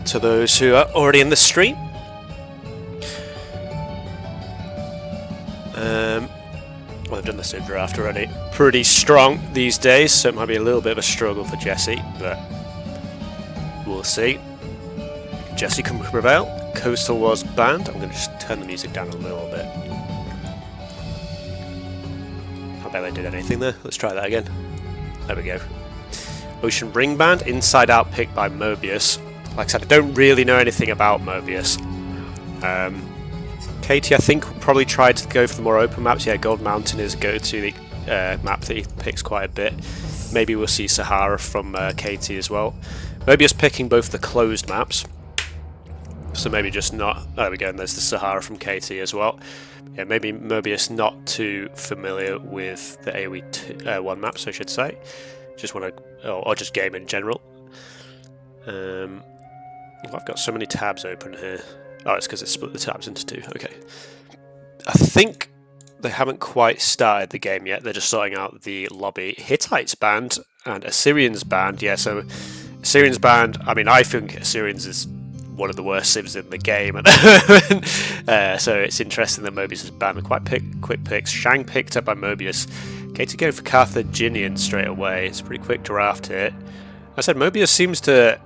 to those who are already in the stream. Well, I've done the sim draft already. Pretty strong these days, so it might be a little bit of a struggle for Jesse, but we'll see. Jesse can prevail. Coastal was banned. I'm going to just turn the music down a little bit. I bet they did anything there. Let's try that again. There we go. Ocean Ring banned. Inside Out picked by Mobius. Like I said, I don't really know anything about Mobius. Katie, I think, probably tried to go for the more open maps. Yeah, Gold Mountain is a go-to map that he picks quite a bit. Maybe we'll see Sahara from Katie as well. Mobius picking both the closed maps. So maybe just not... There we go, and there's the Sahara from Katie as well. Yeah, maybe Mobius not too familiar with the AOE1 maps, I should say. Just want to... or just game in general. I've got so many tabs open here. Oh, it's because it split the tabs into two. Okay. I think they haven't quite started the game yet. They're just sorting out the lobby. Hittites banned and Assyrians banned. Yeah, so Assyrians banned. I mean, I think Assyrians is one of the worst civs in the game at the moment. So it's interesting that Mobius is banned. Quite quick picks. Shang picked up by Mobius. Katie going for Carthaginian straight away. It's a pretty quick draft here. I said Mobius seems to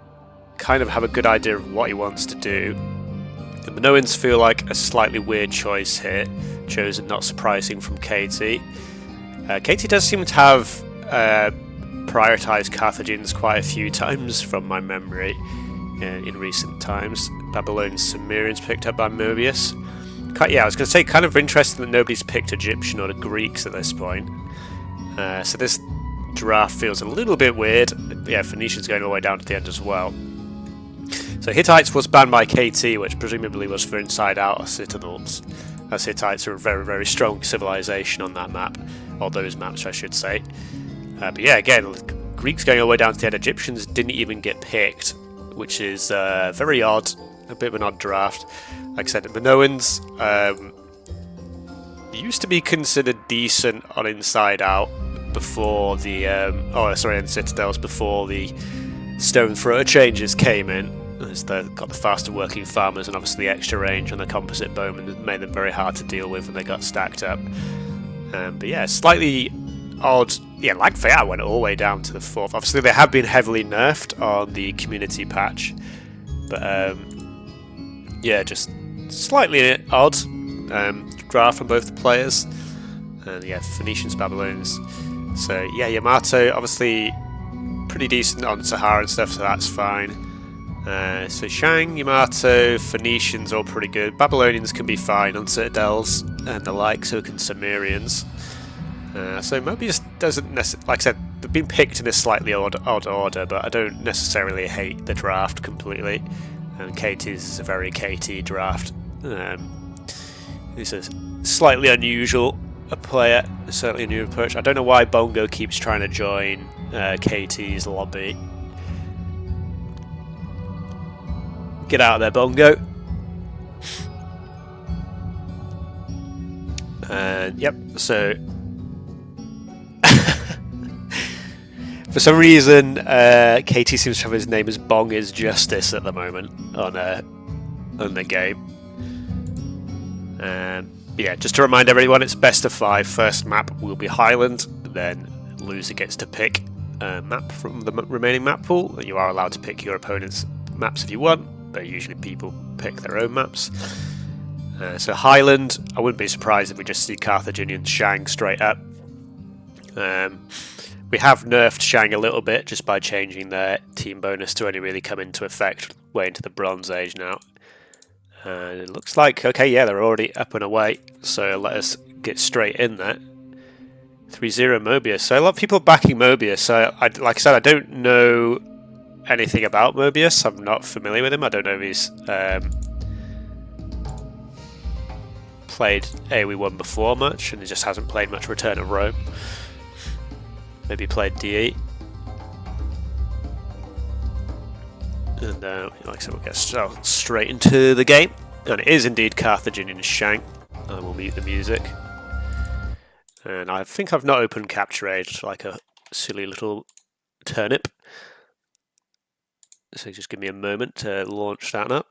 kind of have a good idea of what he wants to do. The Minoans feel like a slightly weird choice here, chosen not surprising from Katie. Katie does seem to have prioritised Carthaginians quite a few times from my memory in recent times. Babylonian Sumerians picked up by Mobius. Yeah, I was going to say, kind of interesting that nobody's picked Egyptian or the Greeks at this point. So this draft feels a little bit weird. Yeah, Phoenicians going all the way down to the end as well. So Hittites was banned by KT, which presumably was for Inside Out or Citadels, as Hittites are a very, very strong civilization on that map, or those maps I should say. But yeah, again, Greeks going all the way down to the end. Egyptians didn't even get picked, which is very odd, a bit of an odd draft. Like I said, Minoans used to be considered decent on Inside Out before the, and Citadels before the Stone Thrower changes came in. As they've got the faster working farmers and obviously the extra range on the composite bowmen made them very hard to deal with when they got stacked up. But yeah, slightly odd. Yeah, like Fayat went all the way down to the 4th. Obviously they have been heavily nerfed on the community patch. But yeah, just slightly odd draft from both the players. And yeah, Phoenicians, Babylonians. So yeah, Yamato obviously pretty decent on Sahara and stuff, so that's fine. So Shang, Yamato, Phoenicians all pretty good. Babylonians can be fine on Citadels and the like, so can Sumerians. So Mobius doesn't necessarily, like I said, they've been picked in a slightly odd order, but I don't necessarily hate the draft completely. And KT's is a very KT draft. This is slightly unusual a player, certainly a new approach. I don't know why Bongo keeps trying to join KT's lobby. Get out of there, Bongo. And yep, so for some reason KT seems to have his name as Bong is Justice at the moment on the game. Yeah, just to remind everyone, it's best of 5. First map will be Highland, then loser gets to pick a map from the remaining map pool, and you are allowed to pick your opponent's maps if you want, but usually people pick their own maps. So Highland, I wouldn't be surprised if we just see Carthaginian Shang straight up. We have nerfed Shang a little bit just by changing their team bonus to only really come into effect way into the Bronze Age now. And it looks like, okay, yeah, they're already up and away, so let us get straight in there. 3-0 Mobius. So a lot of people backing Mobius. So like I said, I don't know anything about Mobius. I'm not familiar with him. I don't know if he's played AOE1 before much, and he just hasn't played much Return of Rome. Maybe played DE. And like I said, we'll get straight into the game. And it is indeed Carthaginian Shang. I will mute the music. And I think I've not opened Capture Age like a silly little turnip. So just give me a moment to launch that up.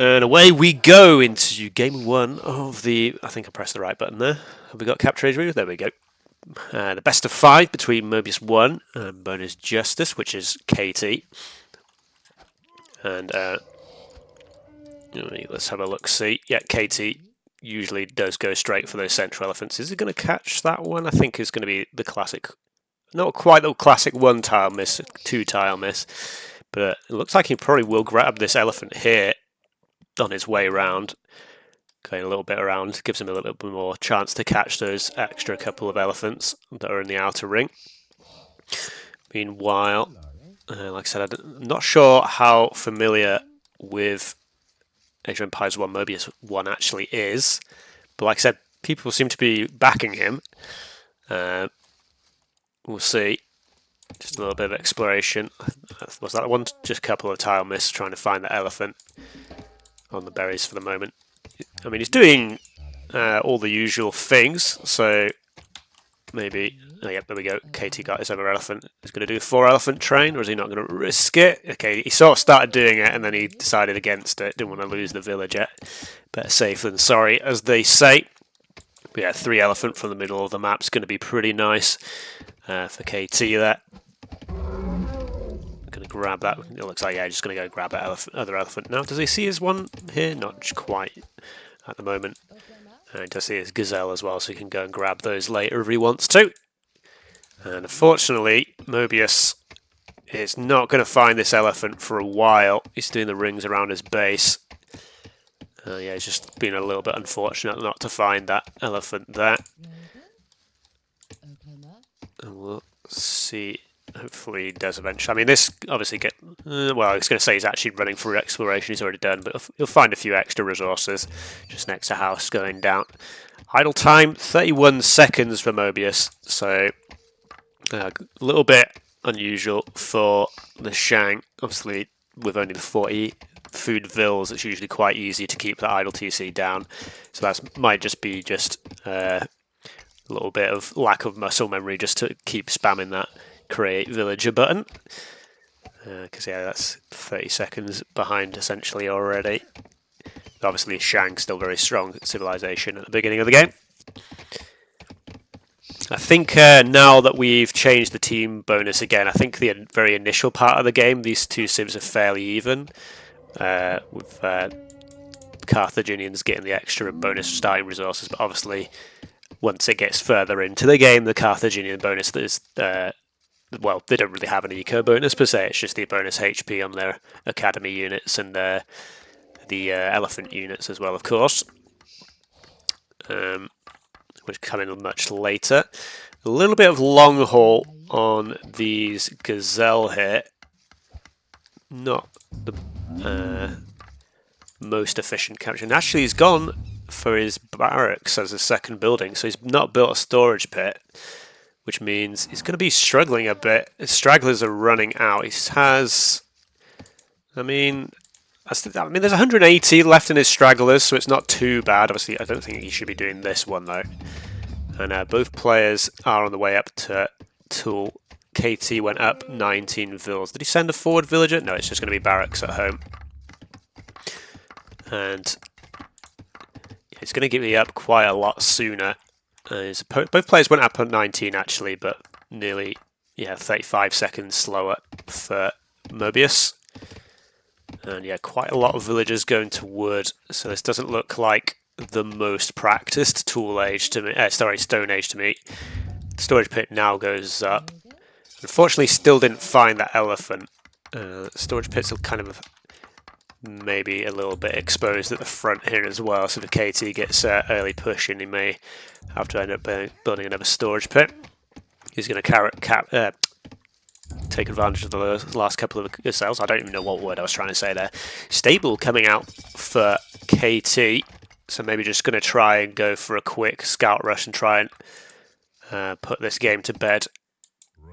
And away we go into game 1 of the... I think I pressed the right button there. Have we got Capture Age? There we go. The best of 5 between Mobius One and Bonus Justice, which is KT. And let's have a look-see. Yeah, KT usually does go straight for those central elephants. Is it going to catch that one? I think it's going to be the classic... Not quite the classic 1-tile miss, 2-tile miss. But it looks like he probably will grab this elephant here on his way round, going a little bit around, gives him a little bit more chance to catch those extra couple of elephants that are in the outer ring. Meanwhile, like I said, I'm not sure how familiar with Age of Empires 1 Mobius One actually is, but like I said, people seem to be backing him. We'll see. Just a little bit of exploration. Was that one? Just a couple of tile miss trying to find the elephant on the berries for the moment. I mean, he's doing all the usual things, so maybe... Oh, yeah, there we go. KT got his other elephant. He's going to do a 4-elephant train, or is he not going to risk it? Okay, he sort of started doing it, and then he decided against it. Didn't want to lose the village yet. Better safe than sorry, as they say. But yeah, 3-elephant from the middle of the map's going to be pretty nice for KT there. Going to grab that. It looks like, yeah, just going to go grab that other elephant now. Does he see his one here? Not quite at the moment. He does see his gazelle as well, so he can go and grab those later if he wants to. And unfortunately, Mobius is not going to find this elephant for a while. He's doing the rings around his base. Yeah, he's just been a little bit unfortunate not to find that elephant there. And we'll see. Hopefully he does eventually. I mean, this obviously well, I was going to say he's actually running through exploration. He's already done, but he'll find a few extra resources just next to house going down. Idle time, 31 seconds for Mobius. So a little bit unusual for the Shang. Obviously, with only the 40 food vills, it's usually quite easy to keep the idle TC down. So that might just be a little bit of lack of muscle memory just to keep spamming that create villager button, because yeah, that's 30 seconds behind essentially already. Obviously Shang's still very strong at civilization at the beginning of the game. I think now that we've changed the team bonus again, I think the very initial part of the game, these two civs are fairly even, with Carthaginians getting the extra bonus starting resources, but obviously once it gets further into the game, the Carthaginian bonus is well, they don't really have an eco bonus per se, it's just the bonus HP on their academy units and the elephant units as well, of course, which come in much later. A little bit of long haul on these gazelle here. Not the most efficient capture. And actually he's gone for his barracks as a second building, so he's not built a storage pit, which means he's going to be struggling a bit. His stragglers are running out. He has, I mean, there's 180 left in his stragglers, so it's not too bad. Obviously, I don't think he should be doing this one, though. And both players are on the way up to Tool. KT went up 19 vills. Did he send a forward villager? No, it's just going to be barracks at home. And it's going to get me up quite a lot sooner. Both players went up at 19 actually, but nearly 35 seconds slower for Mobius. And yeah, quite a lot of villagers going to wood, so this doesn't look like the most practiced Tool Age to me. Stone Age to me. Storage pit now goes up. Unfortunately, still didn't find that elephant. Storage pits are kind of maybe a little bit exposed at the front here as well, so if KT gets early push in, he may have to end up building another storage pit. He's going to take advantage of the last couple of gazelles. I don't even know what word I was trying to say there. Stable coming out for KT, so maybe just going to try and go for a quick scout rush and try and put this game to bed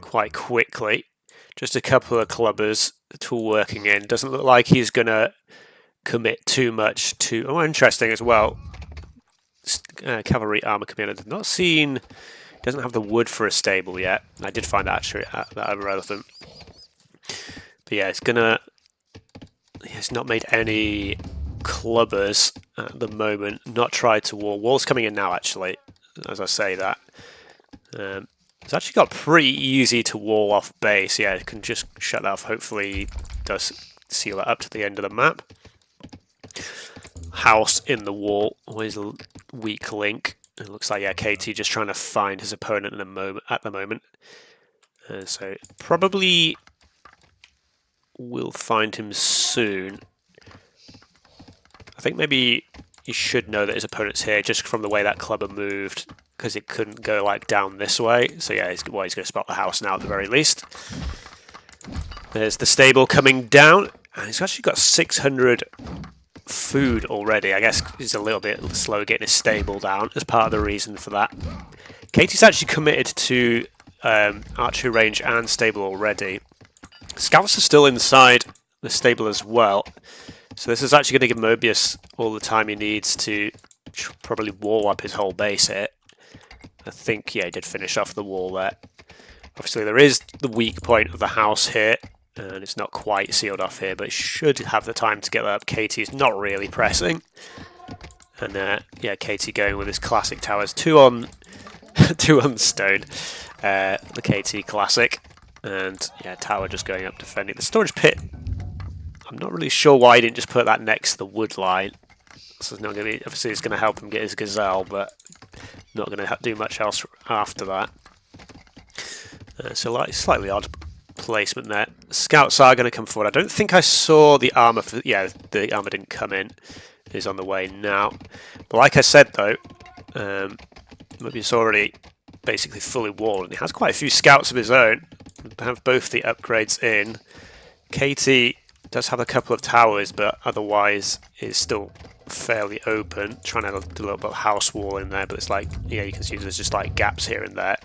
quite quickly. Just a couple of clubbers, Tool working in. Doesn't look like he's going to commit too much to... Oh, interesting as well. Cavalry armor commander. Did not seen Doesn't have the wood for a stable yet. I did find that actually that irrelevant. But yeah, it's not made any clubbers at the moment. Not tried to wall. Wall's coming in now actually, as I say that. It's actually got pretty easy to wall off base. Yeah, it can just shut that off. Hopefully it does seal it up to the end of the map. House in the wall, always a weak link. It looks like, yeah, KT just trying to find his opponent at the moment. So probably will find him soon. I think maybe he should know that his opponent's here just from the way that clubber moved, because it couldn't go like down this way. So yeah, he's going to spot the house now at the very least. There's the stable coming down, and he's actually got 600 food already. I guess he's a little bit slow getting his stable down as part of the reason for that. Katie's actually committed to archery range and stable already. Scouts are still inside the stable as well. So this is actually going to give Mobius all the time he needs to probably wall up his whole base here. I think, yeah, he did finish off the wall there. Obviously there is the weak point of the house here, and it's not quite sealed off here, but it should have the time to get that up. KT is not really pressing. And yeah, KT going with his classic towers. 2 on stone. The KT classic. And yeah, tower just going up defending. The storage pit, I'm not really sure why he didn't just put that next to the wood line. So it's not going to be, obviously it's going to help him get his gazelle, but not going to do much else after that. So like slightly odd placement there. Scouts are going to come forward. I don't think I saw the armor. Yeah, the armor didn't come in. It's on the way now. But like I said though, Mobius already basically fully walled, and he has quite a few scouts of his own. Have both the upgrades in. KT does have a couple of towers, but otherwise is still fairly open. Trying to do a little bit of house wall in there, but it's like, yeah, you can see there's just like gaps here and there.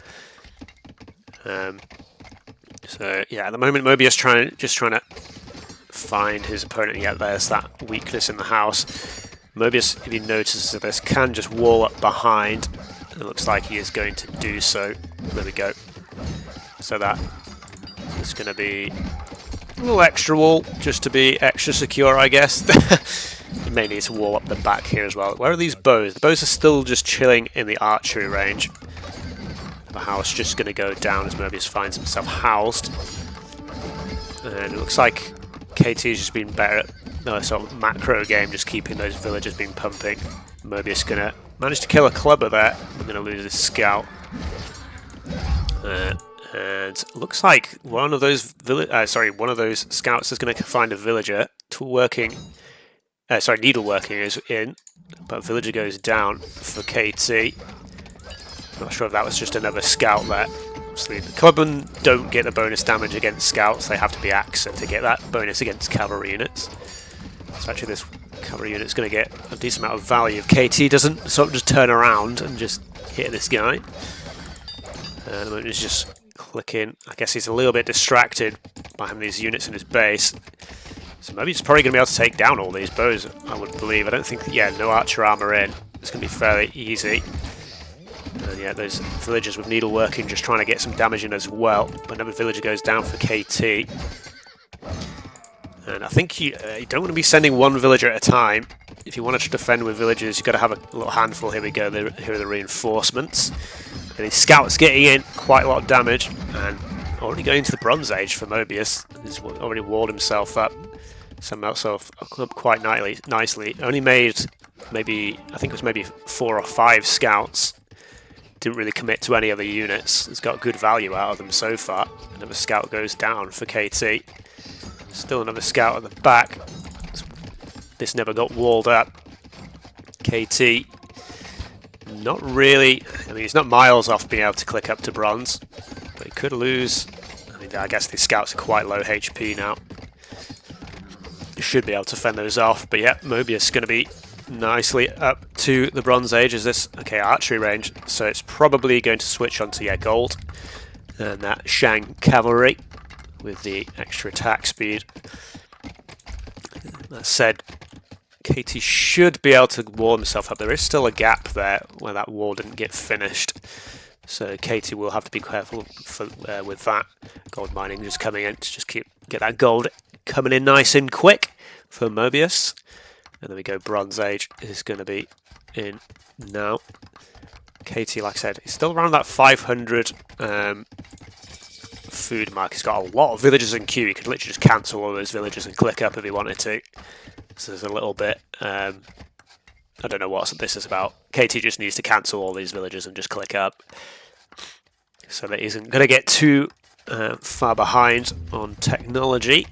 So yeah, at the moment Mobius just trying to find his opponent. Yeah, there's that weakness in the house. Mobius, if he notices this, can just wall up behind. It looks like he is going to do so. There we go. So that is going to be a little extra wall, just to be extra secure, I guess. You may need to wall up the back here as well. Where are these bows? The bows are still just chilling in the archery range. The house just going to go down as Mobius finds himself housed. And it looks like KT's just been better at the sort of macro game, just keeping those villagers being pumping. Mobius going to manage to kill a clubber there. We're going to lose his scout. And looks like one of those scouts is going to find a villager. Needleworking is in, but villager goes down for KT. Not sure if that was just another scout there. Obviously, the clubmen don't get the bonus damage against scouts. They have to be accent to get that bonus against cavalry units. So actually, this cavalry unit's going to get a decent amount of value if KT doesn't sort of just turn around and just hit this guy. At the moment, he's just clicking. I guess he's a little bit distracted by having these units in his base. So maybe he's probably going to be able to take down all these bows, I would believe. I don't think, yeah, no archer armor in. It's going to be fairly easy. And yeah, those villagers with needleworking just trying to get some damage in as well. But another villager goes down for KT. And I think you don't want to be sending one villager at a time. If you wanted to defend with villagers, you've got to have a little handful. Here we go, here are the reinforcements. And his scouts getting in quite a lot of damage. And already going to the Bronze Age for Mobius. He's already walled himself up. Summed himself up quite nicely. Only made maybe, I think it was maybe 4 or 5 scouts. Didn't really commit to any other units. It's got good value out of them so far. Another scout goes down for KT. Still another scout at the back. This never got walled up. KT, not really. I mean, he's not miles off being able to click up to bronze, but he could lose. I mean, I guess these scouts are quite low HP now. You should be able to fend those off, but yeah, Mobius is going to be nicely up to the Bronze Age. Is this okay? Archery range, so it's probably going to switch onto gold and that Shang cavalry with the extra attack speed. That said, KT should be able to wall himself up. There is still a gap there where that wall didn't get finished, So Katie will have to be careful with that. Gold mining just coming in to just get that gold coming in nice and quick for Mobius. And then we go Bronze Age is going to be in now. Katie, like I said, is still around that 500 food mark. He's got a lot of villagers in queue. He could literally just cancel all those villagers and click up if he wanted to. So there's a little bit... I don't know what this is about. Katie just needs to cancel all these villagers and just click up. So that isn't going to get too far behind on technology.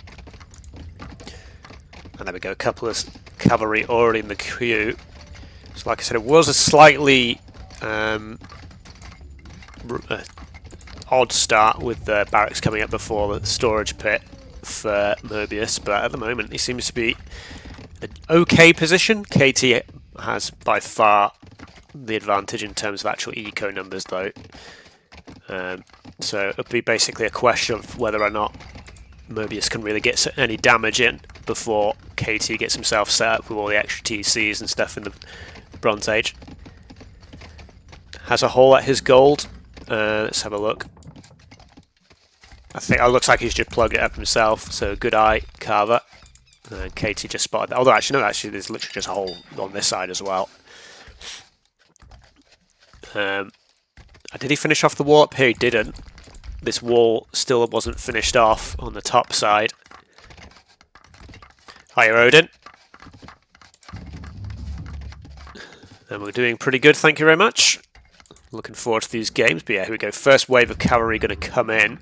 And there we go, a couple of cavalry already in the queue. So like I said, it was a slightly odd start with the barracks coming up before the storage pit for Mobius, but at the moment he seems to be in an okay position. Katie has by far the advantage in terms of actual eco numbers though. So it'll be basically a question of whether or not Mobius can really get any damage in before KT gets himself set up with all the extra TCs and stuff in the Bronze Age. Has a hole at his gold. Let's have a look. I think it looks like he's just plugged it up himself, so good eye, Carver. And KT just spotted that. Although actually, no, actually there's literally just a hole on this side as well. Did he finish off the wall up here? He didn't. This wall still wasn't finished off on the top side. Hiya, Odin. And we're doing pretty good, thank you very much. Looking forward to these games. But yeah, here we go. First wave of cavalry going to come in.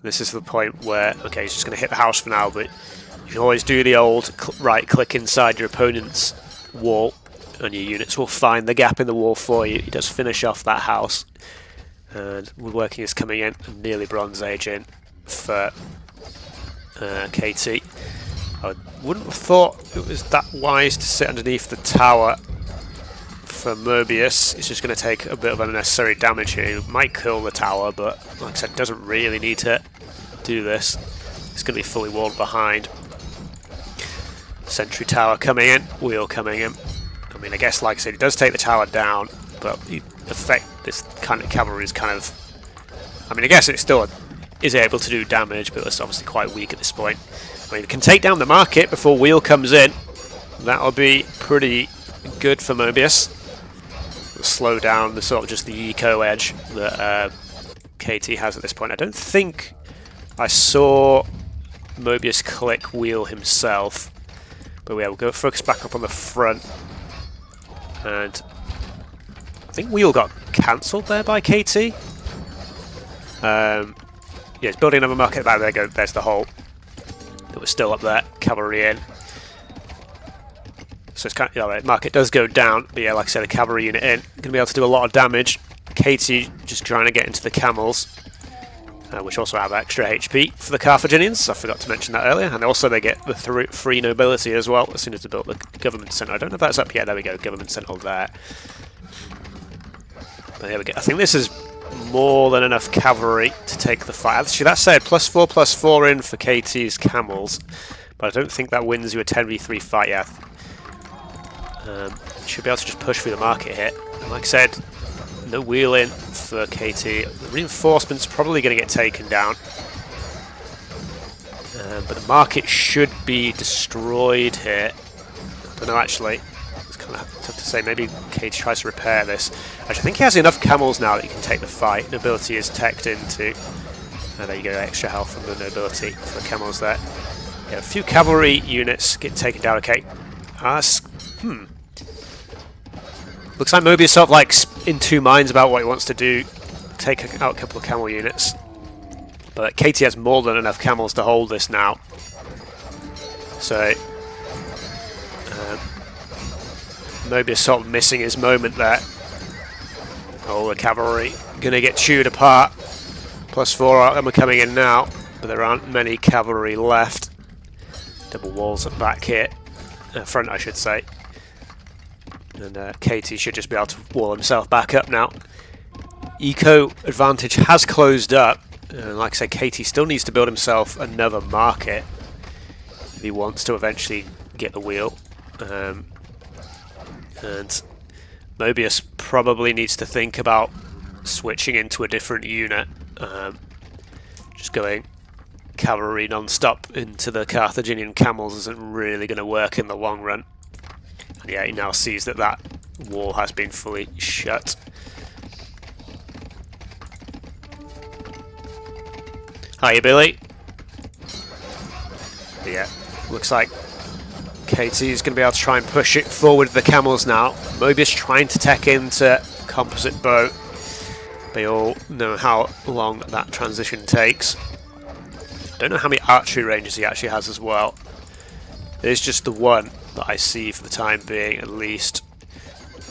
This is the point where, okay, he's just going to hit the house for now, but you can always do the old right-click inside your opponent's wall, and your units will find the gap in the wall for you. He does finish off that house. And Woodworking is coming in, and nearly Bronze Age in for KT. I wouldn't have thought it was that wise to sit underneath the tower for Mobius. He's just going to take a bit of unnecessary damage here. He might kill the tower, but like I said, doesn't really need to do this. It's going to be fully walled behind. Sentry tower coming in, wheel coming in. I mean, I guess, like I said, he does take the tower down, but the effect, this kind of cavalry is kind of... I mean, I guess it still is able to do damage, but it's obviously quite weak at this point. I mean, it can take down the market before wheel comes in. That'll be pretty good for Mobius. It'll slow down the sort of just the eco edge that KT has at this point. I don't think I saw Mobius click wheel himself, but yeah, we'll go focus back up on the front. And I think wheel got cancelled there by KT. Yeah, it's building another market. There you go. There's the hole that was still up there. Cavalry in. So it's kind of, yeah, the market does go down, but yeah, like I said, a cavalry unit in, going to be able to do a lot of damage. KT just trying to get into the camels, which also have extra HP for the Carthaginians. I forgot to mention that earlier. And also they get the free nobility as well as soon as they built the government centre. I don't know if that's up yet. There we go, government centre there. But here we go. I think this is more than enough cavalry to take the fight. Actually, that said, +4/+4 in for KT's camels, but I don't think that wins you a 10v3 fight yet. Should be able to just push through the market here. And like I said, no wheel in for KT. The reinforcement's probably going to get taken down. But the market should be destroyed here. I don't know, actually. It's kind of tough to say. Maybe KT tries to repair this. Actually, I think he has enough camels now that he can take the fight. Nobility is teched into. There you go, extra health from the nobility for the camels there. Yeah, a few cavalry units get taken down. Okay. Looks like Mobius sort of like in two minds about what he wants to do. Take out a couple of camel units. But KT has more than enough camels to hold this now. So Mobius sort of missing his moment there. Oh, the cavalry gonna get chewed apart. +4 of them are coming in now, but there aren't many cavalry left. Double walls at back here. Front, I should say. And KT should just be able to wall himself back up now. Eco advantage has closed up. Like I said, KT still needs to build himself another market if he wants to eventually get the wheel. And Mobius probably needs to think about switching into a different unit. Just going cavalry non-stop into the Carthaginian camels isn't really going to work in the long run. And yeah, he now sees that that wall has been fully shut. Hiya, Billy. But yeah, looks like KT is going to be able to try and push it forward with the camels now. Mobius trying to tech into composite bow. They all know how long that transition takes. Don't know how many archery ranges he actually has as well. There's just the one that I see for the time being, at least.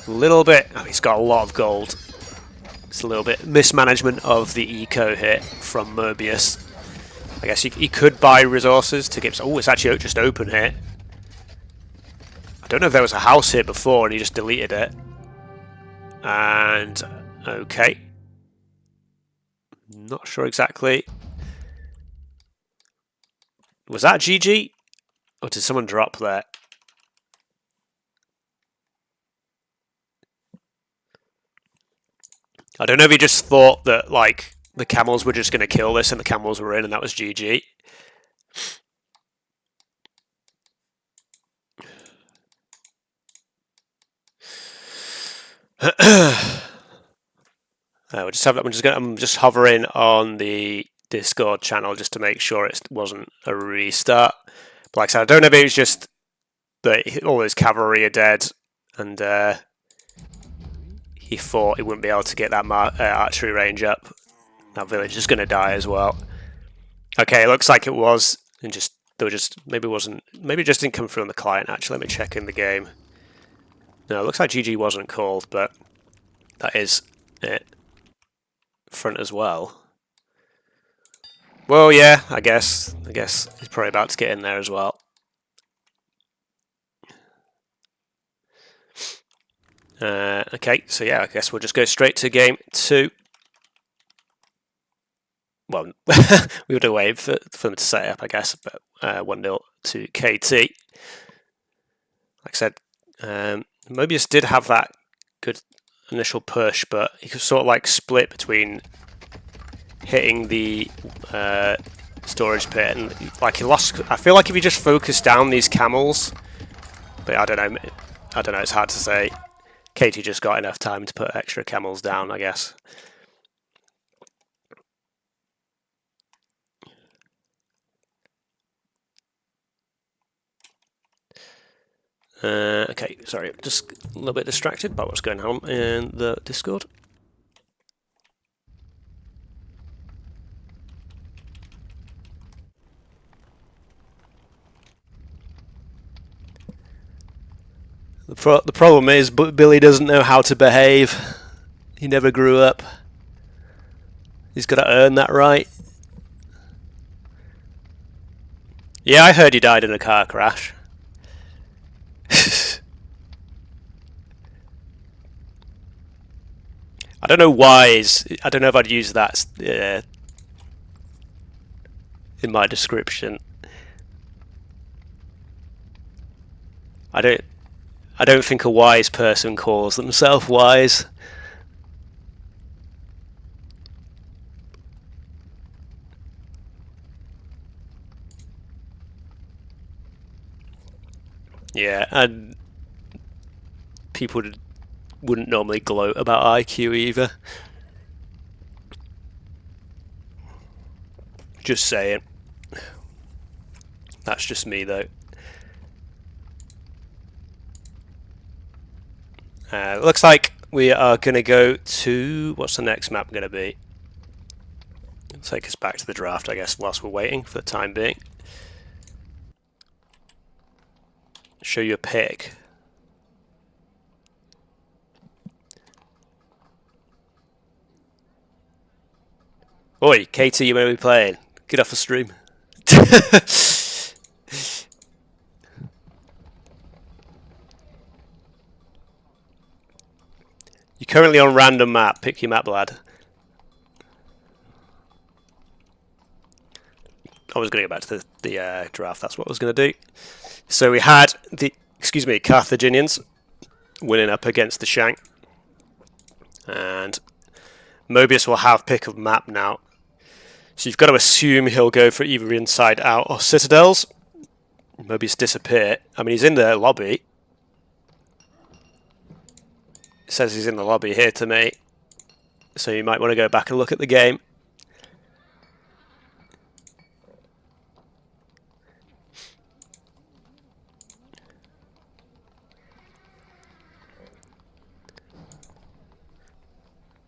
A little bit. Oh, he's got a lot of gold. It's a little bit mismanagement of the eco here from Mobius. I guess he could buy resources to get. Oh, it's actually just open here. I don't know if there was a house here before and he just deleted it. And okay. Not sure exactly. Was that GG? Or did someone drop there? I don't know if he just thought that, like, the camels were just going to kill this and the camels were in and that was GG. I'm just hovering on the Discord channel just to make sure it wasn't a restart. But like I said, I don't know if it was just that all his cavalry are dead and he thought he wouldn't be able to get that archery range up. That village is going to die as well. Okay, it looks like it was, and just there were just maybe it just didn't come through on the client. Actually, let me check in the game. No, it looks like GG wasn't called, but that is it. Front as well. Well, yeah, I guess he's probably about to get in there as well. Okay, so yeah, I guess we'll just go straight to game 2. Well, we would have waited for them to set up, I guess, but 1-0 to KT. Like I said, Mobius did have that good initial push, but he was sort of like split between hitting the storage pit and like he lost. I feel like if he just focused down these camels, but I don't know. It's hard to say. Katie just got enough time to put extra camels down, I guess. Okay, sorry, just a little bit distracted by what's going on in the Discord. The problem is, Billy doesn't know how to behave. He never grew up. He's got to earn that right. Yeah, I heard he died in a car crash. I don't know why. I don't know if I'd use that in my description. I don't think a wise person calls themselves wise. Yeah, and people wouldn't normally gloat about IQ either. Just saying. That's just me though. Looks like we are going to go to... What's the next map going to be? It'll take us back to the draft, I guess, whilst we're waiting for the time being. Show you a pick. Oi, KT, you may be playing. Get off the stream. You're currently on random map. Pick your map, lad. I was going to go back to the draft. That's what I was going to do. So we had the Carthaginians winning up against the Shank, and Mobius will have pick of map now. So you've got to assume he'll go for either Inside Out or Citadels. Mobius disappear. I mean, he's in the lobby. It says he's in the lobby here to me. So you might want to go back and look at the game.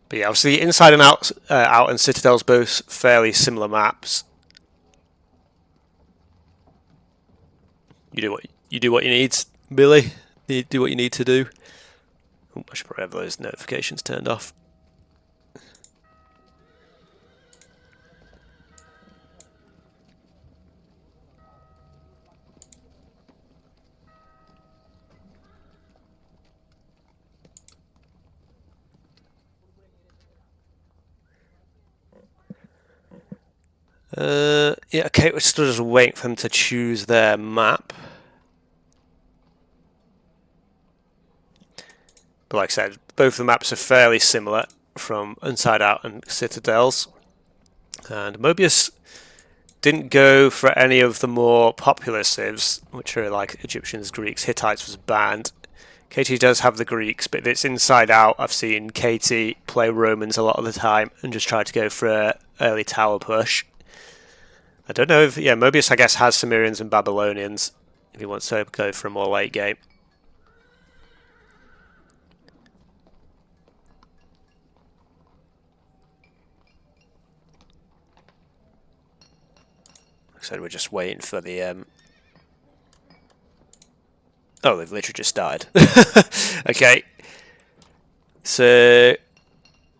But yeah, obviously Inside and Out, Out and Citadel's both fairly similar maps. You do what you need, Billy. You do what you need to do. Oh, I should probably have those notifications turned off. Yeah, okay, we're still just waiting for them to choose their map. But like I said, both the maps are fairly similar from Inside Out and Citadels. And Mobius didn't go for any of the more popular civs, which are like Egyptians, Greeks. Hittites was banned. KT does have the Greeks, but if it's Inside Out, I've seen KT play Romans a lot of the time and just try to go for an early tower push. I don't know if, yeah, Mobius I guess has Sumerians and Babylonians if he wants to go for a more late game. Like I said, we're just waiting for the oh, they've literally just died. Okay. So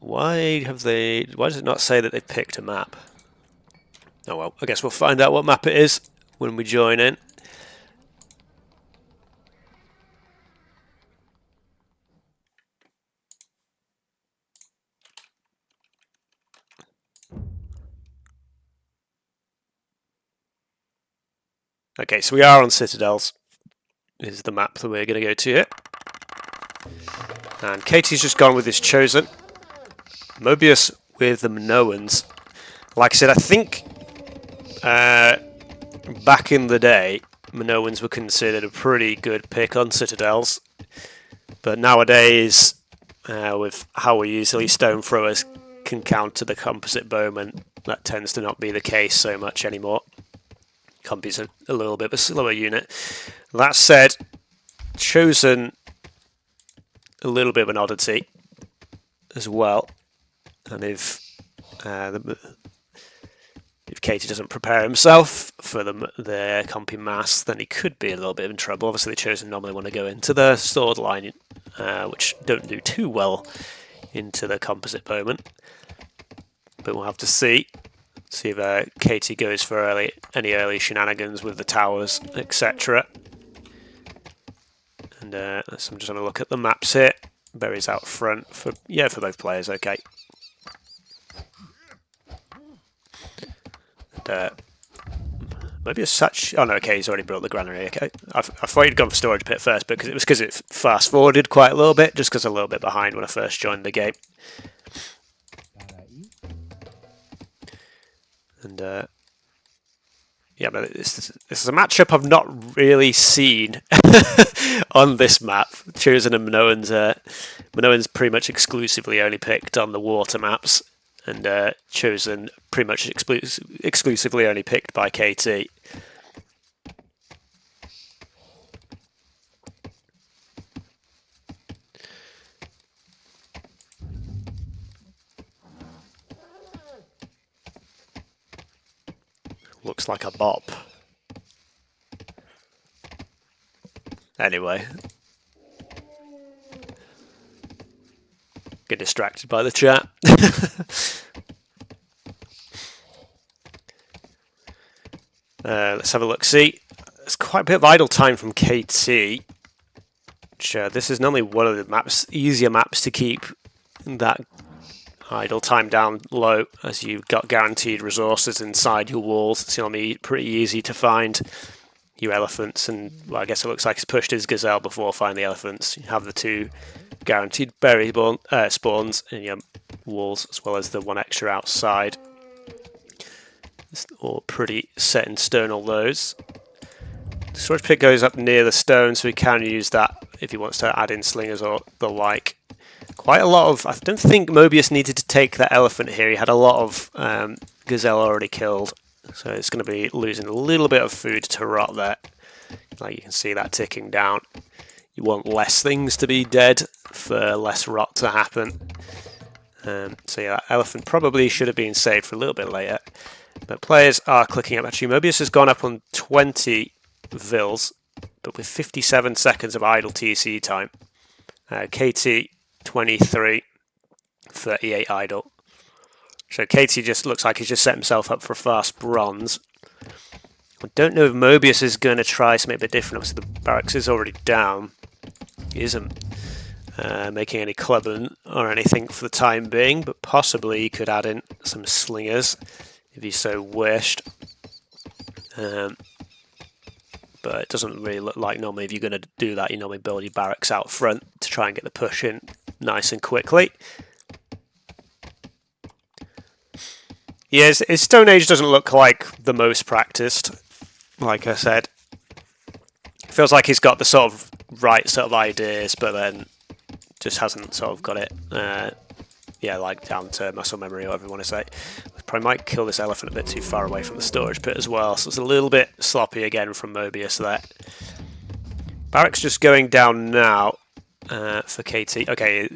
why does it not say that they've picked a map? Oh well, I guess we'll find out what map it is when we join in. Okay, so we are on Citadels. This is the map that we're going to go to here. And Katie's just gone with his Chosen. Mobius with the Minoans. Like I said, I think back in the day, Minoans were considered a pretty good pick on Citadels. But nowadays, with how easily stone throwers can counter the composite bowman, that tends to not be the case so much anymore. Compy's a little bit of a slower unit. That said, Chosen a little bit of an oddity as well. And if Katie doesn't prepare himself for the Compy mass, then he could be a little bit in trouble. Obviously, the Chosen normally want to go into the sword line, which don't do too well into the composite bowman. But we'll have to see. See if Katie goes for any early shenanigans with the towers, etc. And so I'm just going to look at the maps here. Berry's out front for both players. Okay. And, maybe as such. Oh no, okay, he's already built the granary. Okay, I thought he'd gone for storage pit first, but because it fast forwarded quite a little bit, just because I'm a little bit behind when I first joined the game. And yeah, but this is a matchup I've not really seen on this map. Chosen and Minoans pretty much exclusively only picked on the water maps, and Chosen pretty much exclusively only picked by KT. Looks like a bop. Anyway. Get distracted by the chat. Let's have a look. See, there's quite a bit of idle time from KT. Which, this is normally one of the easier maps to keep that idle time down low, as you've got guaranteed resources inside your walls. It's going to be pretty easy to find your elephants, and well, I guess it looks like he's pushed his gazelle before finding the elephants. You have the two guaranteed berry spawns in your walls, as well as the one extra outside. It's all pretty set in stone, all those. The storage pit goes up near the stone, so we can use that if he wants to add in slingers or the like. Quite a lot of... I don't think Mobius needed to take that elephant here. He had a lot of gazelle already killed, so it's going to be losing a little bit of food to rot there. Like you can see that ticking down. You want less things to be dead for less rot to happen. So yeah, that elephant probably should have been saved for a little bit later. But players are clicking up. Actually, Mobius has gone up on 20 vils, but with 57 seconds of idle TC time. KT 23, 38 idle. So KT just looks like he's just set himself up for fast bronze. I don't know if Mobius is going to try something a bit different. Obviously the barracks is already down. He isn't making any clubbing or anything for the time being, but possibly he could add in some slingers if he so wished. But it doesn't really look like normally if you're going to do that, you normally build your barracks out front to try and get the push in nice and quickly. Yeah, his Stone Age doesn't look like the most practiced, like I said. It feels like he's got the sort of right sort of ideas, but then just hasn't sort of got it, yeah, like down to muscle memory or whatever you want to say. Probably might kill this elephant a bit too far away from the storage pit as well, so it's a little bit sloppy again from Mobius there. Barracks just going down now for KT. Okay,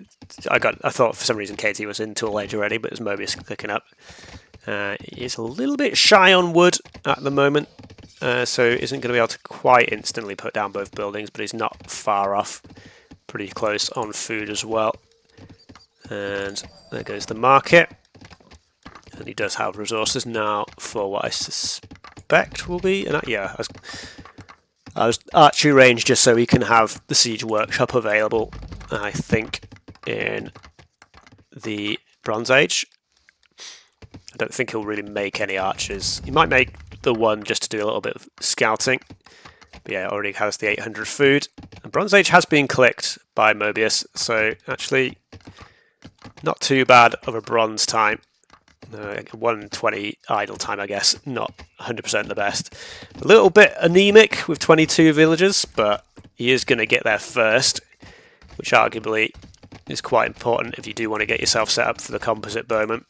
I thought for some reason KT was in Tool Age already, but it's Mobius clicking up. He's a little bit shy on wood at the moment, so isn't going to be able to quite instantly put down both buildings, but he's not far off. Pretty close on food as well. And there goes the market. And he does have resources now for what I suspect will be... yeah, I was archery range just so he can have the siege workshop available, I think, in the Bronze Age. I don't think he'll really make any archers. He might make the one just to do a little bit of scouting. But yeah, it already has the 800 food. And Bronze Age has been clicked by Mobius, so actually not too bad of a bronze time. 120 idle time, I guess, not 100% the best. A little bit anemic with 22 villagers, but he is going to get there first, which arguably is quite important if you do want to get yourself set up for the composite bowman.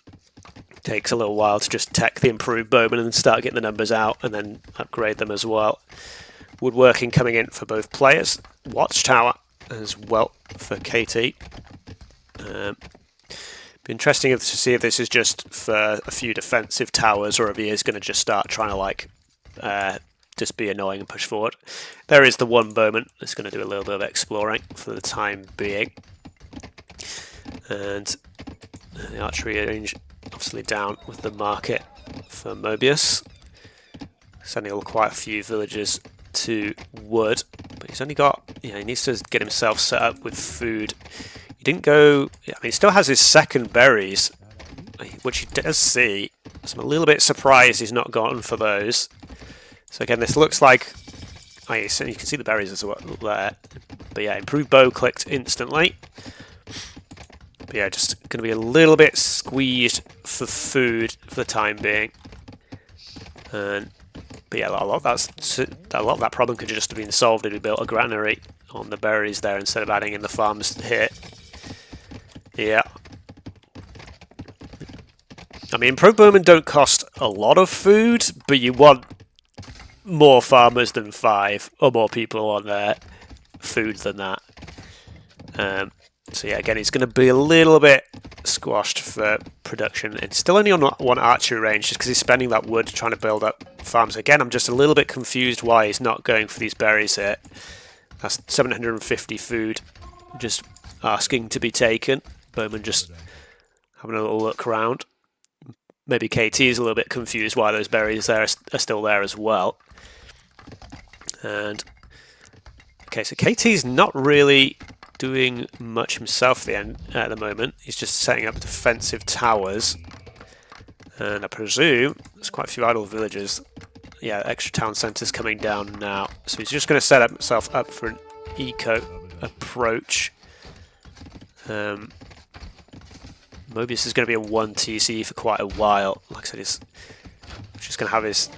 It takes a little while to just tech the improved bowman and start getting the numbers out and then upgrade them as well. Woodworking coming in for both players. Watchtower as well for KT. Be interesting to see if this is just for a few defensive towers or if he is going to just start trying to like just be annoying and push forward. There is the one bowman that's going to do a little bit of exploring for the time being. And the archery range obviously down with the market for Mobius. Sending quite a few villagers to wood, but he's only got, he needs to get himself set up with food. He didn't go, I mean, he still has his second berries, which he does see, so I'm a little bit surprised he's not gone for those. So again, this looks like, you can see the berries as well there, but yeah, improved bow clicked instantly. But yeah, just going to be a little bit squeezed for food for the time being. But yeah, a lot of that problem could just have been solved if we built a granary on the berries there instead of adding in the farms here. Yeah. I mean, pro bowmen don't cost a lot of food, but you want more farmers than 5 or more people on their food than that. So yeah, again, it's going to be a little bit squashed for production. It's still only on one archery range just because he's spending that wood trying to build up farms. Again, I'm just a little bit confused why he's not going for these berries here. That's 750 food just asking to be taken. Bowman just having a little look around. Maybe KT is a little bit confused why those berries there are still there as well. And okay, so KT's not really doing much himself at the moment. He's just setting up defensive towers. And I presume there's quite a few idle villages. Yeah, extra town centres coming down now. So he's just going to set up himself up for an eco approach. Mobius is going to be a 1 TC for quite a while. Like I said, he's just going to have his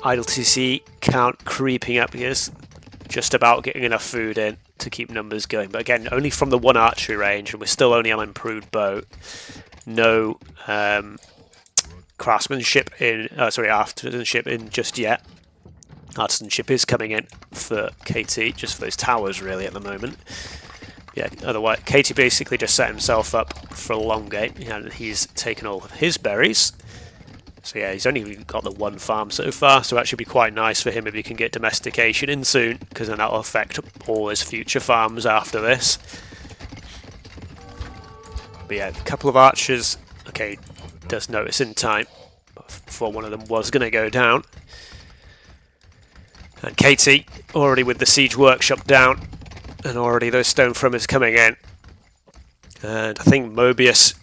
idle TC count creeping up. He is just about getting enough food in to keep numbers going. But again, only from the 1 archery range, and we're still only on improved boat. No craftsmanship in, artisanship in just yet. Artisanship is coming in for KT, just for those towers really at the moment. Yeah, otherwise, KT basically just set himself up for a long game, and he's taken all of his berries. So yeah, he's only got the 1 farm so far, so it should be quite nice for him if he can get domestication in soon, because then that'll affect all his future farms after this. But yeah, a couple of archers, okay, does notice in time, before one of them was going to go down. And KT, already with the siege workshop down, and already those stone throwers coming in. And I think Mobius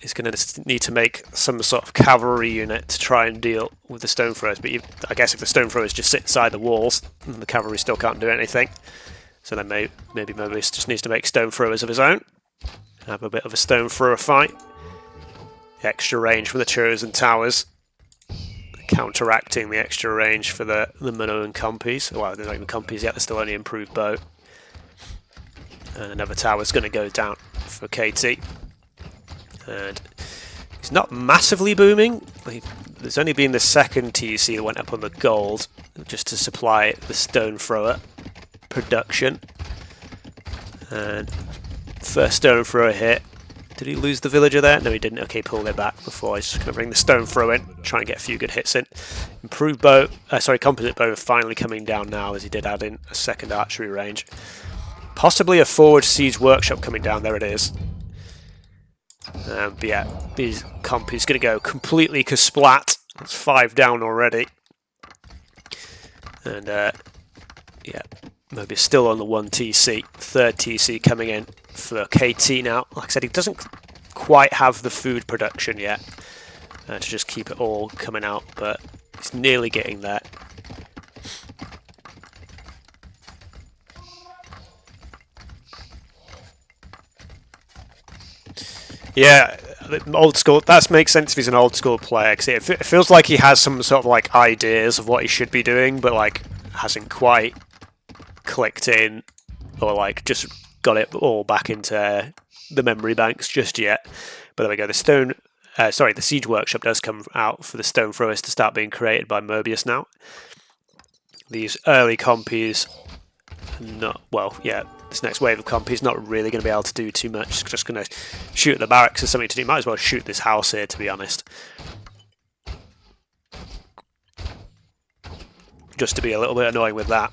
is going to need to make some sort of cavalry unit to try and deal with the stone throwers. But I guess if the stone throwers just sit inside the walls, the cavalry still can't do anything. So then maybe Mobius just needs to make stone throwers of his own. Have a bit of a stone thrower fight. Extra range from the chosen towers, counteracting the extra range for the Minnow and Compies. Well, they're not even Compies yet, they're still only improved boat. And another tower's going to go down for KT. And he's not massively booming. There's only been the 2nd TC that went up on the gold, just to supply the stone thrower production. And first stone thrower hit. Did he lose the villager there? No, he didn't. Okay, pulled it back before. He's just going to bring the stone throw in, try and get a few good hits in. Improved bow, composite bow finally coming down now, as he did add in a 2nd archery range. Possibly a forward siege workshop coming down. There it is. But yeah, his comp is going to go completely kasplat. That's 5 down already. And yeah, Mobius still on the 1 TC. 3rd TC coming in for KT now. Like I said, he doesn't quite have the food production yet to just keep it all coming out, but he's nearly getting there. Yeah, old school. That makes sense if he's an old school player, because it feels like he has some sort of like ideas of what he should be doing, but like hasn't quite clicked in, or like just got it all back into the memory banks just yet. But there we go. The siege workshop does come out for the stone throwers to start being created by Mobius now. These early compies, not well. Yeah. This next wave of compies not really going to be able to do too much. Just going to shoot at the barracks as something to do. Might as well shoot this house here, to be honest. Just to be a little bit annoying with that.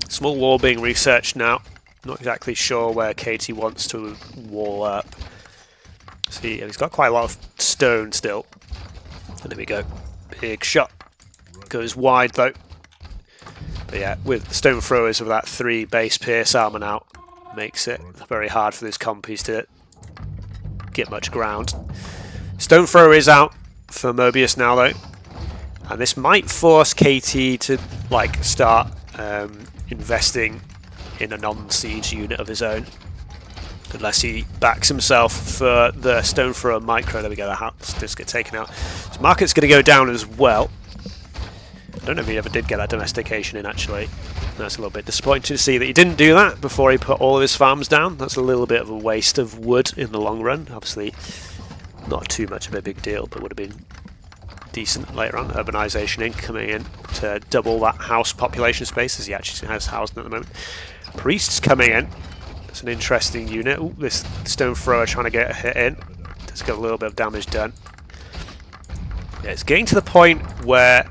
Small wall being researched now. Not exactly sure where Katie wants to wall up. See, he's got quite a lot of stone still. And there we go. Big shot. Goes wide though. But yeah, with stone throwers with that 3 base pierce armor now, makes it very hard for those compies to get much ground. Stone thrower is out for Mobius now though, and this might force KT to like start investing in a non-siege unit of his own, unless he backs himself for the stone thrower micro. There we go. The house just get taken out. So market's going to go down as well. I don't know if he ever did get that domestication in, actually. That's a little bit disappointing to see that he didn't do that before he put all of his farms down. That's a little bit of a waste of wood in the long run. Obviously, not too much of a big deal, but would have been decent later on. Urbanisation in, coming in to double that house population space, as he actually has housing at the moment. Priests coming in. It's an interesting unit. Ooh, this stone thrower trying to get a hit in. Just got a little bit of damage done. Yeah, it's getting to the point where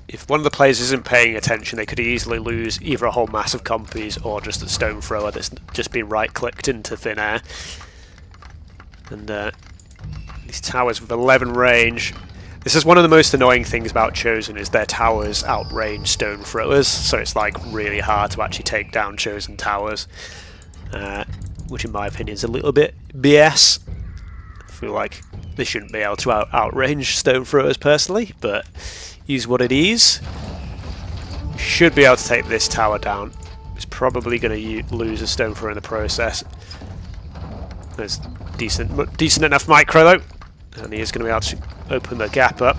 if one of the players isn't paying attention, they could easily lose either a whole mass of compies or just a stone thrower that's just been right-clicked into thin air. And these towers with 11 range. This is one of the most annoying things about Chosen, is their towers outrange stone throwers, so it's like really hard to actually take down Chosen towers, which in my opinion is a little bit BS. I feel like they shouldn't be able to outrange stone throwers personally, but is what it is. Should be able to take this tower down. It's probably going to lose a stone thrower in the process. There's decent enough micro though, and he is going to be able to open the gap up.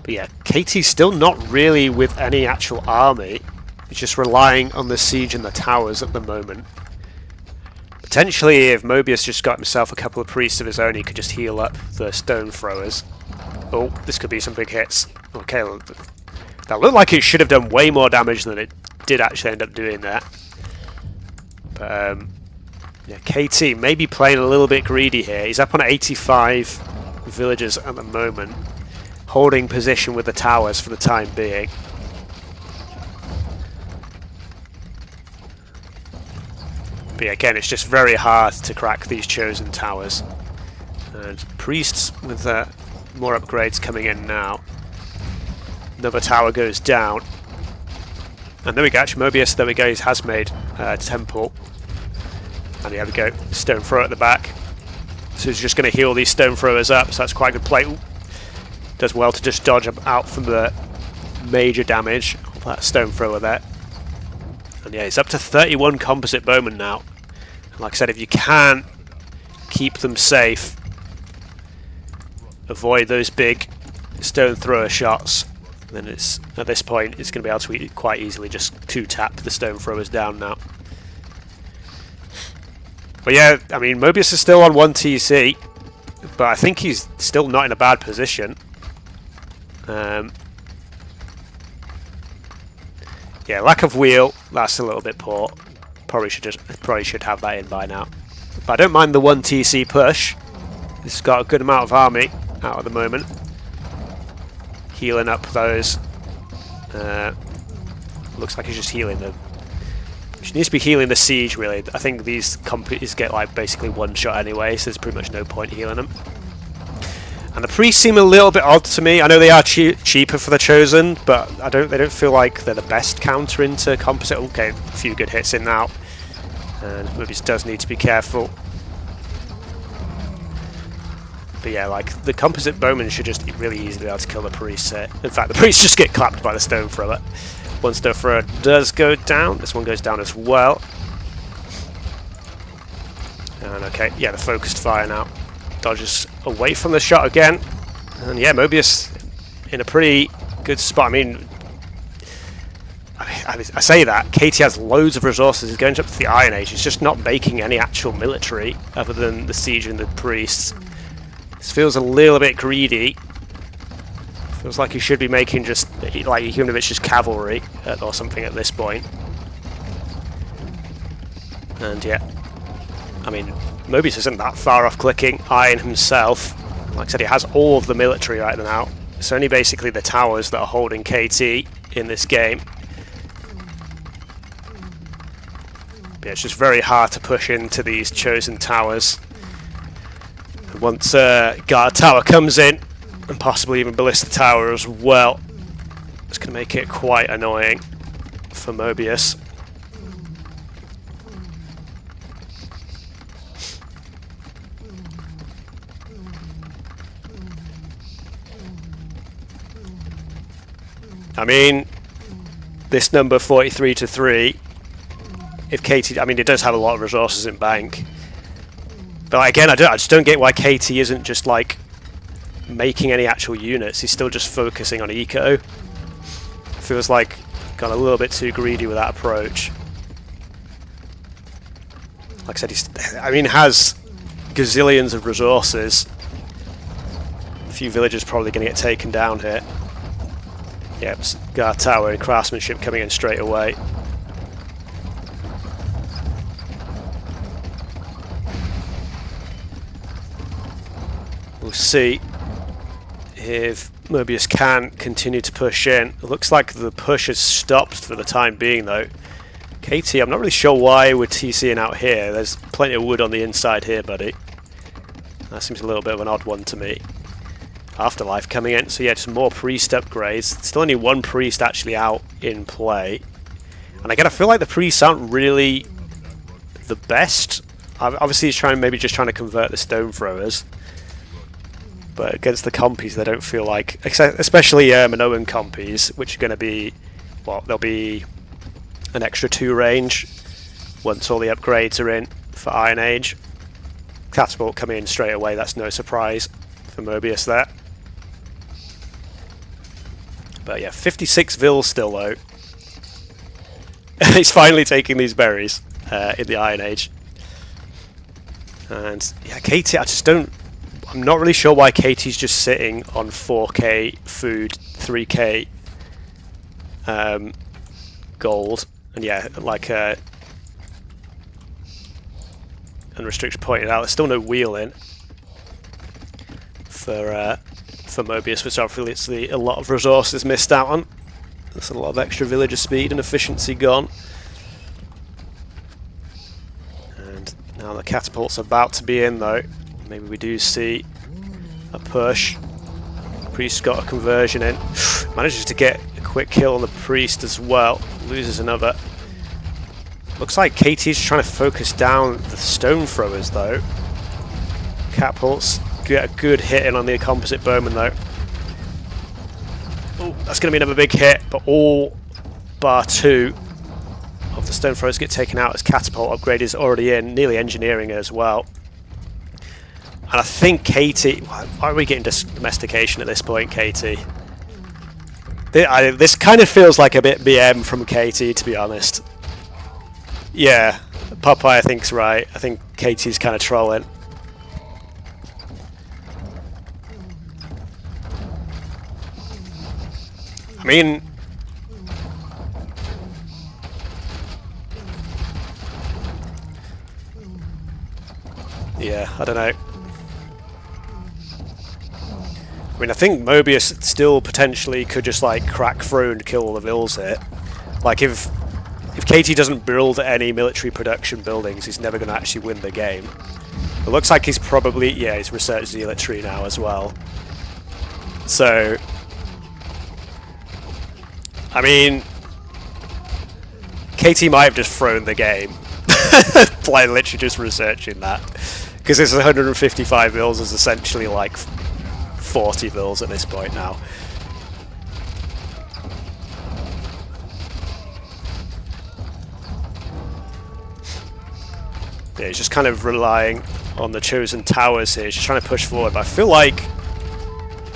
But yeah, KT's still not really with any actual army. He's just relying on the siege and the towers at the moment. Potentially, if Mobius just got himself a couple of priests of his own, he could just heal up the stone throwers. Oh, this could be some big hits. Okay, that looked like it should have done way more damage than it did actually end up doing there. But yeah, KT maybe playing a little bit greedy here. He's up on 85 villagers at the moment, holding position with the towers for the time being. But yeah, again, it's just very hard to crack these chosen towers. And priests with more upgrades coming in now. Another tower goes down. And there we go, actually Mobius, there we go, he has made a temple. And there we go, stone thrower at the back. So he's just going to heal these stone throwers up, so that's quite a good play. Ooh. Does well to just dodge out from the major damage of that stone thrower there. And yeah, he's up to 31 composite bowmen now. And like I said, if you can keep them safe, avoid those big stone thrower shots, then it's at this point it's going to be able to quite easily just 2-tap the stone throwers down now. But yeah, I mean Mobius is still on 1 TC, but I think he's still not in a bad position. Yeah, lack of wheel, that's a little bit poor. Probably should have that in by now. But I don't mind the 1 TC push. He's got a good amount of army out at the moment. Healing up those. Looks like he's just healing them. He needs to be healing the siege really. I think these companies get like basically one shot anyway, so there's pretty much no point healing them. And the priests seem a little bit odd to me. I know they are cheaper for the chosen, but they don't feel like they're the best counter into composite. Okay, a few good hits in now. And Mobius does need to be careful. But yeah, like the composite bowmen should just really easily be able to kill the priests here. In fact, the priests just get clapped by the stone thrower. One stone thrower does go down. This one goes down as well. And okay, yeah, the focused fire now. Dodges away from the shot again. And yeah, Mobius in a pretty good spot. I mean, I say that, KT has loads of resources. He's going up to the Iron Age. He's just not making any actual military other than the siege and the priests. This feels a little bit greedy. Feels like he should be making just, like, even if it's just cavalry or something at this point. And yeah, I mean, Mobius isn't that far off clicking. Iron himself, like I said, he has all of the military right now. It's only basically the towers that are holding KT in this game. But yeah, it's just very hard to push into these chosen towers. And once Guard Tower comes in, and possibly even Ballista Tower as well, it's going to make it quite annoying for Mobius. I mean, this number 43-3, if KT, I mean, it does have a lot of resources in bank. But again, I just don't get why KT isn't just like making any actual units. He's still just focusing on eco. Feels like gone a little bit too greedy with that approach. Like I said, has gazillions of resources. A few villagers probably going to get taken down here. Yep, Guard Tower and Craftsmanship coming in straight away. We'll see if Mobius can continue to push in. It looks like the push has stopped for the time being though. KT, I'm not really sure why we're TCing out here. There's plenty of wood on the inside here, buddy. That seems a little bit of an odd one to me. Afterlife coming in, so yeah, just more priest upgrades. Still only one priest actually out in play. And again, I feel like the priests aren't really the best. Obviously he's maybe just trying to convert the stone throwers. But against the compies, they don't feel like, especially Minoan compies, which are going to be well, there'll be an extra 2 range once all the upgrades are in for Iron Age. Catapult coming in straight away, that's no surprise for Mobius there. But yeah, 56 Vils still though. He's finally taking these berries in the Iron Age. And yeah, KT, I'm not really sure why KT's just sitting on 4k food, 3k gold, and yeah, like Unrestricted pointed out, there's still no wheel in for Mobius, which obviously a lot of resources missed out on. There's a lot of extra villager speed and efficiency gone. And now the catapult's about to be in though. Maybe we do see a push. Priest got a conversion in. Manages to get a quick kill on the priest as well. Loses another. Looks like KT's trying to focus down the stone throwers though. Catapults get a good hit in on the composite bowman though. Oh, that's going to be another big hit, but all bar 2 of the stone throwers get taken out as catapult upgrade is already in, nearly engineering as well. And I think KT... Why are we getting domestication at this point, KT? This kind of feels like a bit BM from KT, to be honest. Yeah, Popeye I think's right. I think KT's kind of trolling. I mean... yeah, I don't know. I mean, I think Mobius still potentially could just like crack through and kill all the Vils here. Like if KT doesn't build any military production buildings, he's never going to actually win the game. It looks like he's probably, yeah, he's researched zealotry now as well. So, I mean, KT might have just thrown the game by literally just researching that. Because this 155 Vils is essentially like 40 Vils at this point now. Yeah, he's just kind of relying on the chosen towers here. He's just trying to push forward, but I feel like...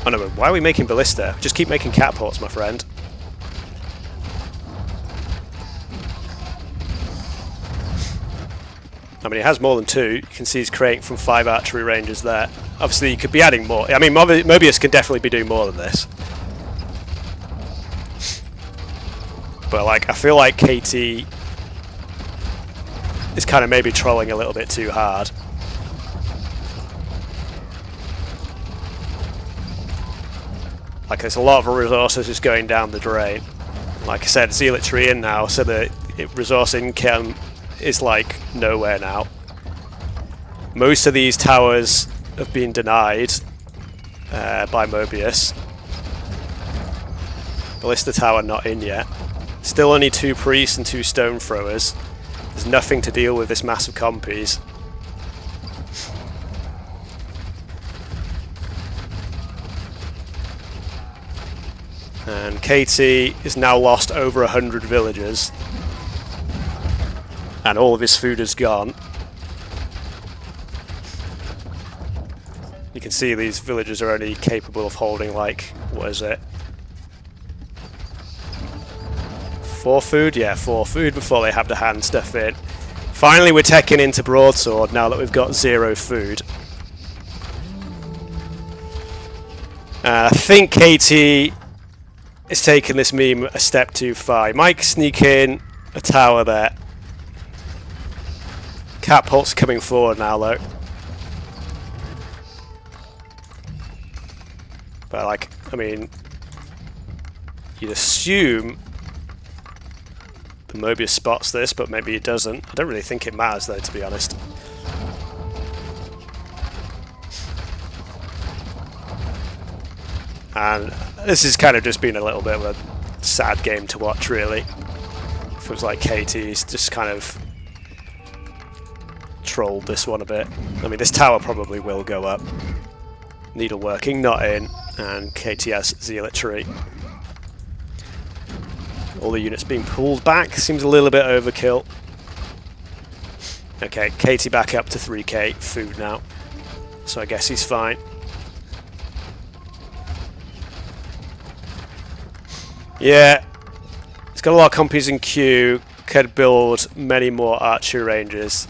oh no, why are we making ballista? Just keep making catapults, my friend. I mean, he has more than 2. You can see he's creating from 5 archery ranges there. Obviously, you could be adding more. I mean, Mobius can definitely be doing more than this. But, like, I feel like KT is kind of maybe trolling a little bit too hard. Like, there's a lot of resources just going down the drain. Like I said, zealotry in now, so the resource income is like nowhere now. Most of these towers have been denied by Mobius. Ballista tower not in yet. Still only 2 priests and 2 stone throwers. There's nothing to deal with this massive compies. And KT is now lost over 100 villagers. And all of his food is gone. You can see these villagers are only capable of holding like, what is it? 4 food? Yeah, 4 food before they have to hand stuff in. Finally we're teching into broadsword now that we've got 0 food. I think KT is taking this meme a step too far. He might sneak in a tower there. Catapult's coming forward now though. But like, I mean, you'd assume the Mobius spots this, but maybe he doesn't. I don't really think it matters though, to be honest. And this has kind of just been a little bit of a sad game to watch, really. It feels like KT's just kind of trolled this one a bit. I mean, this tower probably will go up. Needle working, not in, and KT has zealotry. All the units being pulled back seems a little bit overkill. Okay, Katie back up to 3k food now, so I guess he's fine. Yeah, he's got a lot of compies in queue, could build many more archery ranges.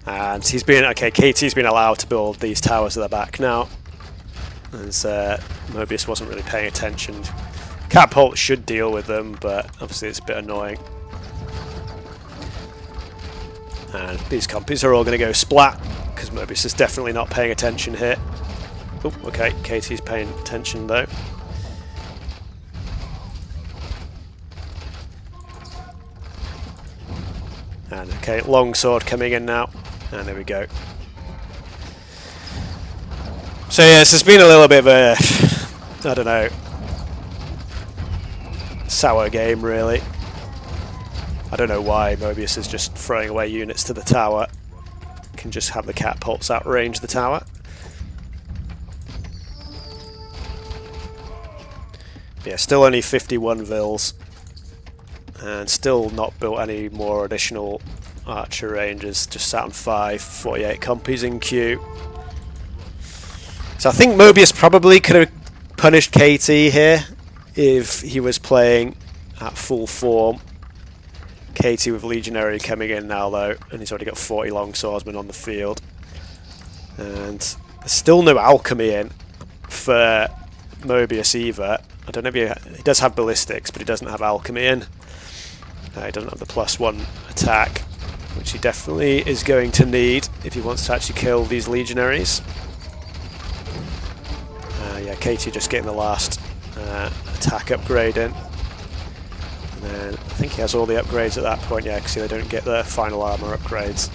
And he's been, okay, Katie's been allowed to build these towers at the back now. As Mobius wasn't really paying attention. Catapult should deal with them, but obviously it's a bit annoying. And these compies are all going to go splat, because Mobius is definitely not paying attention here. Oh, okay, Katie's paying attention though. And okay, longsword coming in now. And there we go. So yes, it's been a little bit of a, I don't know, sour game really. I don't know why Mobius is just throwing away units to the tower. Can just have the catapults outrange the tower. Yeah, still only 51 vills. And still not built any more additional archer ranges, just sat on 5, 48 compies in queue. So I think Mobius probably could have punished KT here if he was playing at full form. KT with Legionary coming in now though, and he's already got 40 longswordsmen on the field. And there's still no alchemy in for Mobius either. I don't know if he does have ballistics, but he doesn't have alchemy in. He doesn't have the +1 attack, which he definitely is going to need if he wants to actually kill these legionaries. Yeah, Katie just getting the last attack upgrade in. And then I think he has all the upgrades at that point, yeah, because they don't get the final armor upgrades.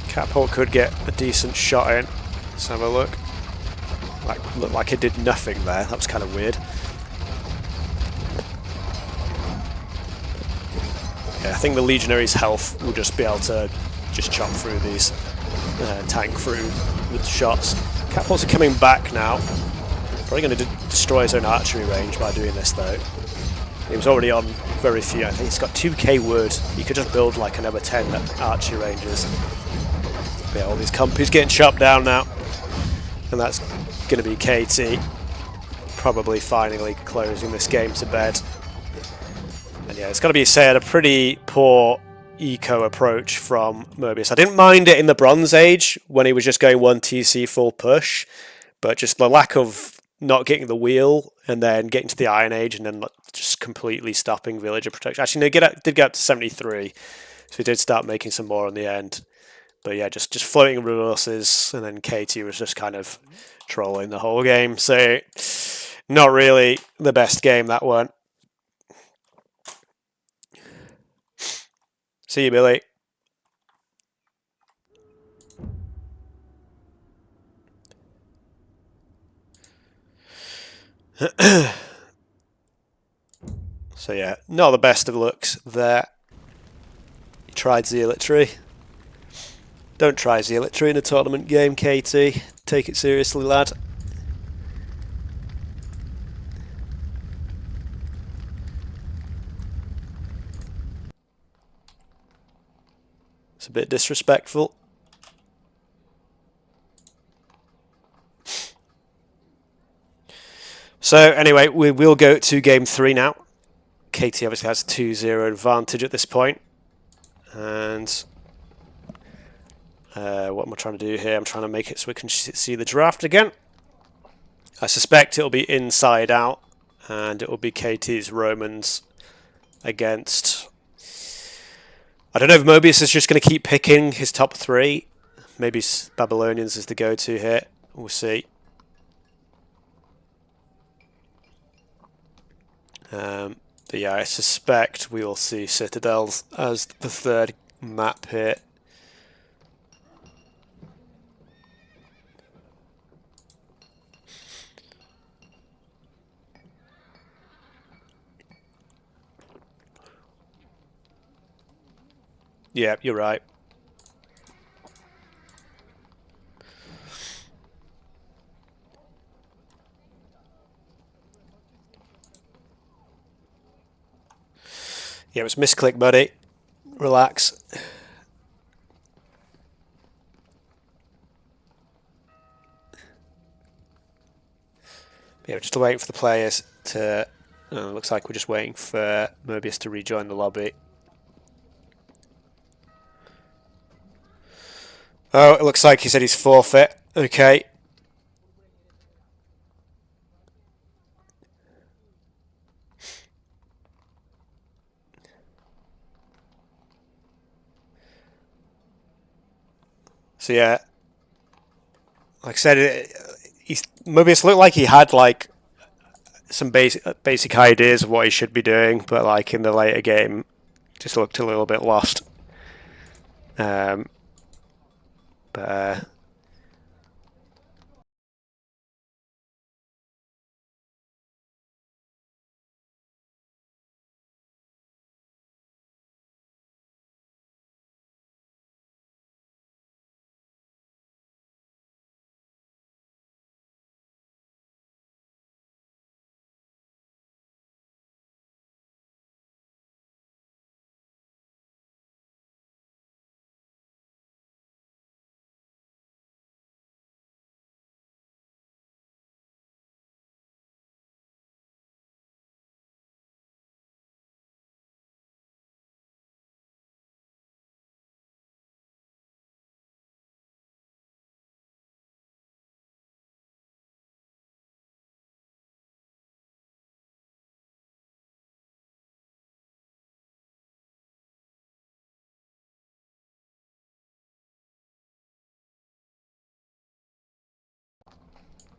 Catapult could get a decent shot in. Let's have a look. Looked like it did nothing there. That was kind of weird. Yeah, I think the Legionary's health will just be able to just chop through these, tank through with shots. Catapults are coming back now. Probably going to destroy his own archery range by doing this though. He was already on very few. I think he's got 2k wood. He could just build like another 10 archery ranges. But yeah, all these compies getting chopped down now. And that's going to be KT probably finally closing this game to bed. And yeah, it's got to be said, a pretty poor eco approach from Mobius. I didn't mind it in the Bronze Age when he was just going 1 TC full push, but just the lack of not getting the wheel and then getting to the Iron Age and then just completely stopping villager protection. Actually, no, did get up to 73, so he did start making some more in the end. But yeah, just floating resources, and then KT was just kind of trolling the whole game. So not really the best game, that one. See you, Billy. So yeah, not the best of looks there. You tried Zealotry. Don't try Zealotry in a tournament game, KT. Take it seriously, lad. It's a bit disrespectful. So anyway, we will go to game 3 now. KT obviously has 2-0 advantage at this point. And what am I trying to do here? I'm trying to make it so we can see the draft again. I suspect it'll be inside out, and it will be KT's Romans against... I don't know if Mobius is just going to keep picking his top 3. Maybe Babylonians is the go-to here. We'll see. But yeah, I suspect we will see Citadels as the third map here. Yeah, you're right. Yeah, it was misclick, buddy. Relax. Yeah, we're just waiting for the players to... looks like we're just waiting for Mobius to rejoin the lobby. Oh, it looks like he said he's forfeit. Okay. So yeah, like I said, Mobius looked like he had like some basic ideas of what he should be doing, but like in the later game, just looked a little bit lost. But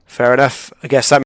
fair enough. I guess that